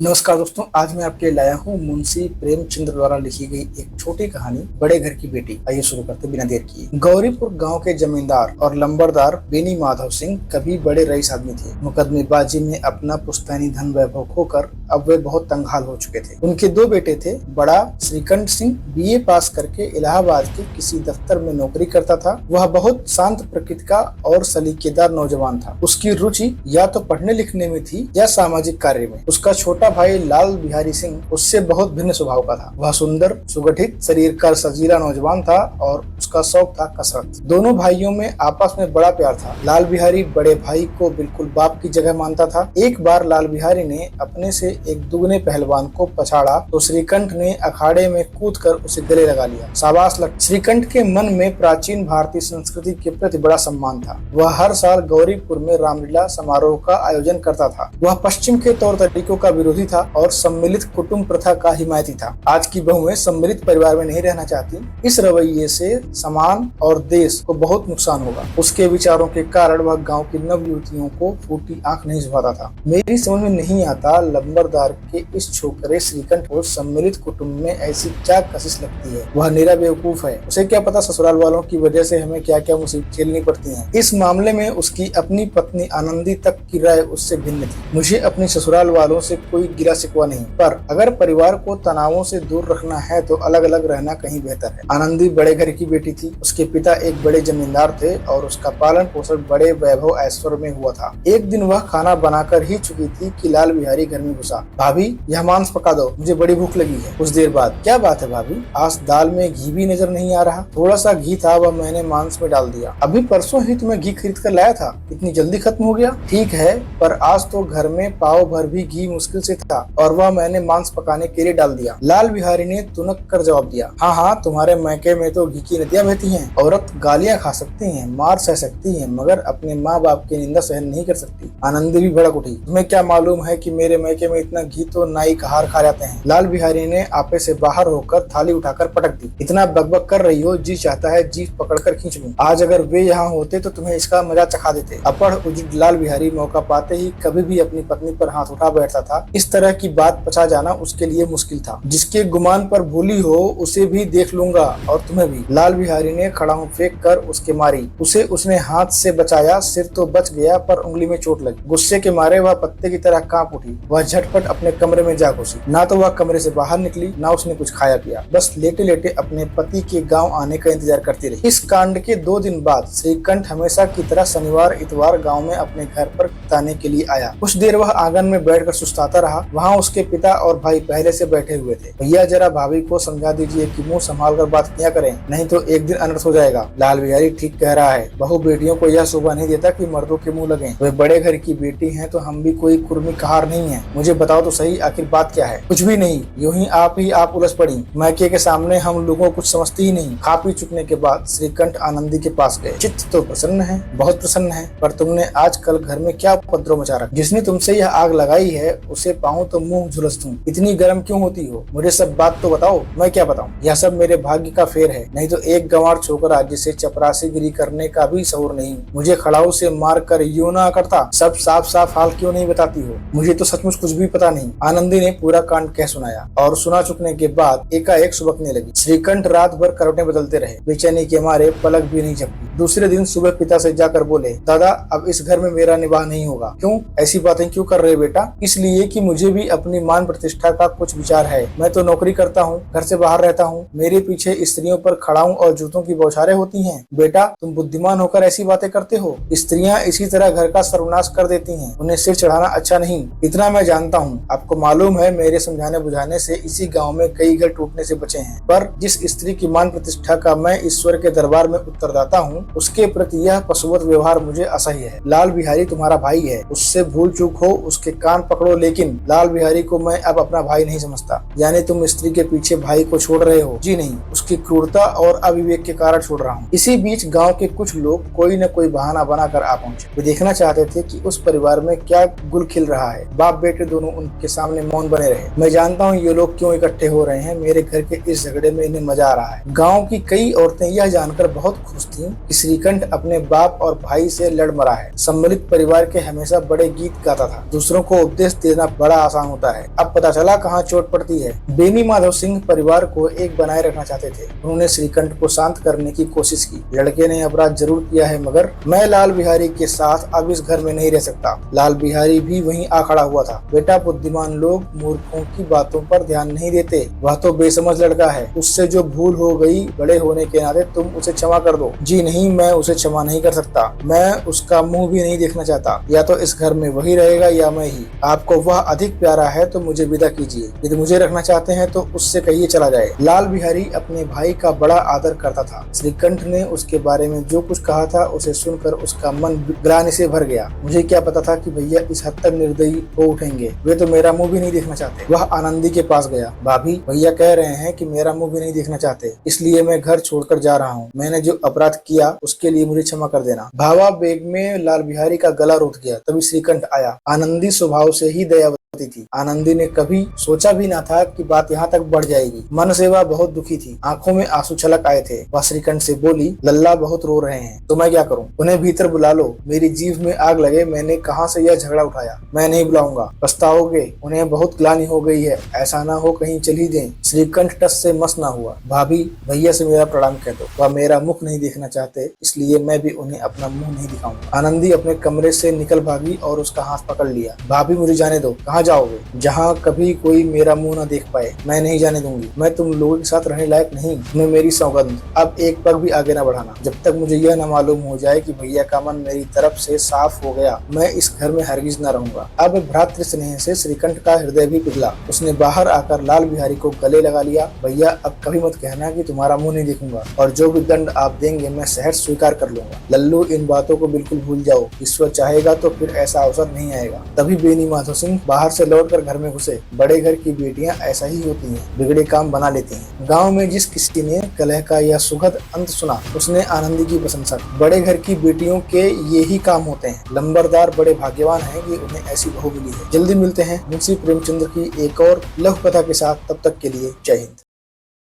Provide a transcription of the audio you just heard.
नमस्कार दोस्तों, आज मैं आपके लिए लाया हूँ मुंशी प्रेमचंद्र द्वारा लिखी गई एक छोटी कहानी बड़े घर की बेटी। आइए शुरू करते बिना देर किए। गौरीपुर गांव के जमींदार और लंबरदार बेनी माधव सिंह कभी बड़े रईस आदमी थे। मुकदमेबाजी में अपना पुश्तैनी धन वैभव खोकर अब वे बहुत तंगहाल हो चुके थे। उनके दो बेटे थे। बड़ा श्रीकंठ सिंह बीए पास करके इलाहाबाद के किसी दफ्तर में नौकरी करता था। वह बहुत शांत प्रकृति का और सलीकेदार नौजवान था। उसकी रुचि या तो पढ़ने लिखने में थी या सामाजिक कार्य में। उसका छोटा भाई लाल बिहारी सिंह उससे बहुत भिन्न स्वभाव का था। वह सुंदर, सुगठित शरीर का सजीला नौजवान था और उसका शौक था कसरत। दोनों भाइयों में आपस में बड़ा प्यार था। लाल बिहारी बड़े भाई को बिल्कुल बाप की जगह मानता था। एक बार लाल बिहारी ने अपने से एक दुगने पहलवान को पछाड़ा तो श्रीकंठ ने अखाड़े में कूदकर उसे गले लगा लिया। शाबाश लग। श्रीकंठ के मन में प्राचीन भारतीय संस्कृति के प्रति बड़ा सम्मान था। वह हर साल गौरीपुर में रामलीला समारोह का आयोजन करता था। वह पश्चिम के तौर तरीकों का विरोधी था और सम्मिलित कुटुंब प्रथा का हिमायती था। आज की बहुएं सम्मिलित परिवार में नहीं रहना चाहती। इस रवैये से समाज और देश को बहुत नुकसान होगा। उसके विचारों के कारण वह गांव की नव युवतियों को फूटी आंख नहीं झुकाता था। मेरी समझ में नहीं आता लंबरदार के इस छोकरे श्रीकंठ को सम्मिलित कुटुंब में ऐसी क्या कशिश लगती है। वह निरा बेवकूफ है। उसे क्या पता ससुराल वालों की वजह से हमें क्या क्या मुसीबत झेलनी पड़ती है। इस मामले में उसकी अपनी पत्नी आनंदी तक की राय उससे भिन्न थी। मुझे अपने ससुराल वालों से कोई गिला शिकवा नहीं, पर अगर परिवार को तनावों से दूर रखना है तो अलग अलग रहना कहीं बेहतर है। आनंदी बड़े घर की बेटी थी। उसके पिता एक बड़े जमींदार थे और उसका पालन पोषण बड़े वैभव ऐश्वर्य में हुआ था। एक दिन वह खाना बनाकर ही चुकी थी कि लाल बिहारी घर में घुसा। भाभी, यह मांस पका दो, मुझे बड़ी भूख लगी है। कुछ देर बाद, क्या बात है भाभी, आज दाल में घी भी नजर नहीं आ रहा। थोड़ा सा घी था, वह मैंने मांस में डाल दिया। अभी परसों ही तुम्हें घी खरीद कर लाया था, इतनी जल्दी खत्म हो गया। ठीक है, पर आज तो घर में पाव भर भी घी मुश्किल से था और वह मैंने मांस पकाने के लिए डाल दिया। लाल बिहारी ने तुनक कर जवाब दिया, हाँ हाँ, तुम्हारे मैके में तो घी की नदियां बहती हैं। औरत गालियां खा सकती हैं, मार सह सकती है, मगर अपने माँ बाप की निंदा सहन नहीं कर सकती। आनंदी भी भड़क उठी, तुम्हें क्या मालूम है कि मेरे मैके में इतना घी तो नाई का हार खा जाते हैं। लाल बिहारी ने आपे से बाहर होकर थाली उठाकर पटक दी। इतना बकबक कर रही हो, जी चाहता है जीभ पकड़कर खींच लूं। आज अगर वे यहाँ होते तो तुम्हें इसका मजा चखा देते। अपढ़ उजिर लाल बिहारी मौका पाते ही कभी भी अपनी पत्नी पर हाथ उठा बैठता था। इस तरह की बात पचा जाना उसके लिए मुश्किल था। जिसके गुमान पर भूली हो उसे भी देख लूंगा और तुम्हें भी। लाल बिहारी ने खड़ाऊ फेंक कर उसके मारी। उसे उसने हाथ से बचाया। सिर तो बच गया पर उंगली में चोट लगी। गुस्से के मारे वह पत्ते की तरह कांप उठी। वह झटपट अपने कमरे में जा घुसी। ना तो वह कमरे से बाहर निकली, ना उसने कुछ खाया पिया। बस लेटे लेटे अपने पति के गाँव आने का इंतजार करती रही। इस कांड के 2 दिन बाद श्रीकंठ हमेशा की तरह शनिवार इतवार गाँव में अपने घर पर बिताने के लिए आया। कुछ देर वह आंगन में बैठकर सुस्ताता रहा। वहाँ उसके पिता और भाई पहले से बैठे हुए थे। भैया, जरा भाभी को समझा दीजिए कि मुंह संभाल कर बात किया करें, नहीं तो एक दिन अनर्थ हो जाएगा। लाल बिहारी ठीक कह रहा है। बहू बेटियों को यह शोभा नहीं देता कि मर्दों के मुंह लगे। वे बड़े घर की बेटी हैं तो हम भी कोई कुर्मी कहार नहीं है। मुझे बताओ तो सही, आखिर बात क्या है। कुछ भी नहीं, यूं ही आप उलझ पड़ी। मैके के सामने हम लोगों को कुछ समझती ही नहीं। खा पी चुकने के बाद श्रीकंठ आनंदी के पास गए। चित्त तो प्रसन्न है, बहुत प्रसन्न है, पर तुमने आजकल घर में क्या उपद्रव मचा रखा। जिसने तुमसे यह आग लगाई है उसे पाऊं तो मुंह झुलस दूं। इतनी गर्म क्यों होती हो, मुझे सब बात तो बताओ। मैं क्या बताऊं, यह सब मेरे भाग्य का फेर है। नहीं तो एक गंवार छोकरा जिसे चपरासीगिरी करने का भी शऊर नहीं, मुझे खड़ाऊ से मार कर यूं ना करता। सब साफ साफ हाल क्यों नहीं बताती हो, मुझे तो सचमुच कुछ भी पता नहीं। आनंदी ने पूरा कांड कह सुनाया और सुना चुकने के बाद एकाएक सुबकने लगी। श्रीकंठ रात भर करवटें बदलते रहे। बेचैनी के मारे पलक भी नहीं झपकी। दूसरे दिन सुबह पिता से जाकर बोले, दादा, अब इस घर में मेरा निवाह नहीं होगा। क्यों, ऐसी बातें क्यों कर रहे बेटा। इसलिए कि मुझे भी अपनी मान प्रतिष्ठा का कुछ विचार है। मैं तो नौकरी करता हूँ, घर से बाहर रहता हूँ। मेरे पीछे स्त्रियों पर खड़ाऊं और जूतों की बौछारें होती हैं। बेटा, तुम बुद्धिमान होकर ऐसी बातें करते हो। स्त्रियां इसी तरह घर का सर्वनाश कर देती हैं। उन्हें सिर चढ़ाना अच्छा नहीं, इतना मैं जानता हूँ। आपको मालूम है, मेरे समझाने बुझाने से इसी गाँव में कई घर टूटने से बचे हैं। पर जिस स्त्री की मान प्रतिष्ठा का मैं ईश्वर के दरबार में उत्तरदाता हूँ, उसके प्रति यह पशुवत व्यवहार मुझे असह्य है। लाल बिहारी तुम्हारा भाई है, उससे भूल चूक हो उसके कान पकड़ो, लेकिन लाल बिहारी को मैं अब अपना भाई नहीं समझता। यानी तुम स्त्री के पीछे भाई को छोड़ रहे हो। जी नहीं, उसकी क्रूरता और अविवेक के कारण छोड़ रहा हूँ। इसी बीच गांव के कुछ लोग कोई न कोई बहाना बनाकर आ पहुंचे। वे देखना चाहते थे कि उस परिवार में क्या गुल खिल रहा है। बाप बेटे दोनों उनके सामने मौन बने रहे। मैं जानता हूँ ये लोग क्यों इकट्ठे हो रहे हैं। मेरे घर के इस झगड़े में इन्हें मजा आ रहा है। गाँव की कई औरतें यह जानकर बहुत खुश थीं कि श्रीकंठ अपने बाप और भाई से लड़ मरा है। सम्मिलित परिवार के हमेशा बड़े गीत गाता था। दूसरों को उपदेश देना बड़ा बड़ा आसान होता है। अब पता चला कहाँ चोट पड़ती है। बेनी माधव सिंह परिवार को एक बनाए रखना चाहते थे। उन्होंने श्रीकंठ को शांत करने की कोशिश की। लड़के ने अपराध जरूर किया है, मगर मैं लाल बिहारी के साथ अब इस घर में नहीं रह सकता। लाल बिहारी भी वहीं आ खड़ा हुआ था। बेटा, बुद्धिमान लोग मूर्खों की बातों पर ध्यान नहीं देते। वह तो बेसमझ लड़का है। उससे जो भूल हो गई, बड़े होने के नाते तुम उसे क्षमा कर दो। जी नहीं, मैं उसे क्षमा नहीं कर सकता। मैं उसका मुंह भी नहीं देखना चाहता। या तो इस घर में वही रहेगा या मैं ही। आपको वह अधिक प्यारा है तो मुझे विदा कीजिए। यदि मुझे रखना चाहते हैं तो उससे कहिए चला जाए। लाल बिहारी अपने भाई का बड़ा आदर करता था। श्रीकंठ ने उसके बारे में जो कुछ कहा था उसे सुनकर उसका मन ग्लानि से भर गया। मुझे क्या पता था कि भैया इस हद तक निर्दयी हो उठेंगे। वे तो मेरा मुंह भी नहीं देखना चाहते। वह आनंदी के पास गया। भाभी, भैया कह रहे हैं कि मेरा मुंह भी नहीं देखना चाहते, इसलिए मैं घर छोड़कर जा रहा हूँ। मैंने जो अपराध किया उसके लिए मुझे क्षमा कर देना। भावा बेग में लाल बिहारी का गला रुक गया। तभी श्रीकंठ आया। आनंदी स्वभाव से ही दयावती थी। आनंदी ने कभी सोचा भी ना था कि बात यहाँ तक बढ़ जाएगी। मन से वह बहुत दुखी थी। आंखों में आंसू छलक आए थे। वह श्रीकंठ से बोली, लल्ला बहुत रो रहे हैं, तो मैं क्या करूं? उन्हें भीतर बुला लो। मेरी जीभ में आग लगे, मैंने कहां से यह झगड़ा उठाया। मैं नहीं बुलाऊंगा, पछताओगे। उन्हें बहुत ग्लानि हो गई है। ऐसा ना हो कहीं चली दें। श्रीकंठ टस से मस ना हुआ। भाभी, भैया से मेरा प्रणाम कह दो। वह मेरा मुख नहीं देखना चाहते, इसलिए मैं भी उन्हें अपना मुंह नहीं दिखाऊंगा। आनंदी अपने कमरे से निकल भागी और उसका हाथ पकड़ लिया। भाभी, मुझे जाने दो। कहाँ जाओगे? जहाँ कभी कोई मेरा मुंह न देख पाए। मैं नहीं जाने दूंगी। मैं तुम लोगों के साथ रहने लायक नहीं। तुम्हें मेरी सौगंध। अब एक पग भी आगे न बढ़ाना जब तक मुझे यह न मालूम हो जाए कि भैया का मन मेरी तरफ से साफ हो गया। मैं इस घर में हरगिज न रहूंगा। अब भ्रातृ स्नेह से श्रीकंठ का हृदय भी पिघला। उसने बाहर आकर लाल बिहारी को गले लगा लिया। भैया, अब कभी मत कहना कि तुम्हारा मुंह नहीं देखूंगा, और जो भी दंड आप देंगे मैं सहर्ष स्वीकार कर लूंगा। लल्लू, इन बातों को बिल्कुल भूल जाओ। ईश्वर चाहेगा तो फिर ऐसा अवसर नहीं आएगा। तभी बेनी माधव सिंह बाहर से लौटकर घर में घुसे। बड़े घर की बेटियां ऐसा ही होती हैं, बिगड़े काम बना लेती हैं। गांव में जिस किसी ने कलह का यह सुखद अंत सुना, उसने आनंदी की प्रशंसा की। बड़े घर की बेटियों के ये ही काम होते हैं। लंबरदार बड़े भाग्यवान हैं कि उन्हें ऐसी बहू मिली है। जल्दी मिलते हैं मुंशी प्रेमचंद्र की एक और लघु कथा के साथ। तब तक के लिए जय हिंद।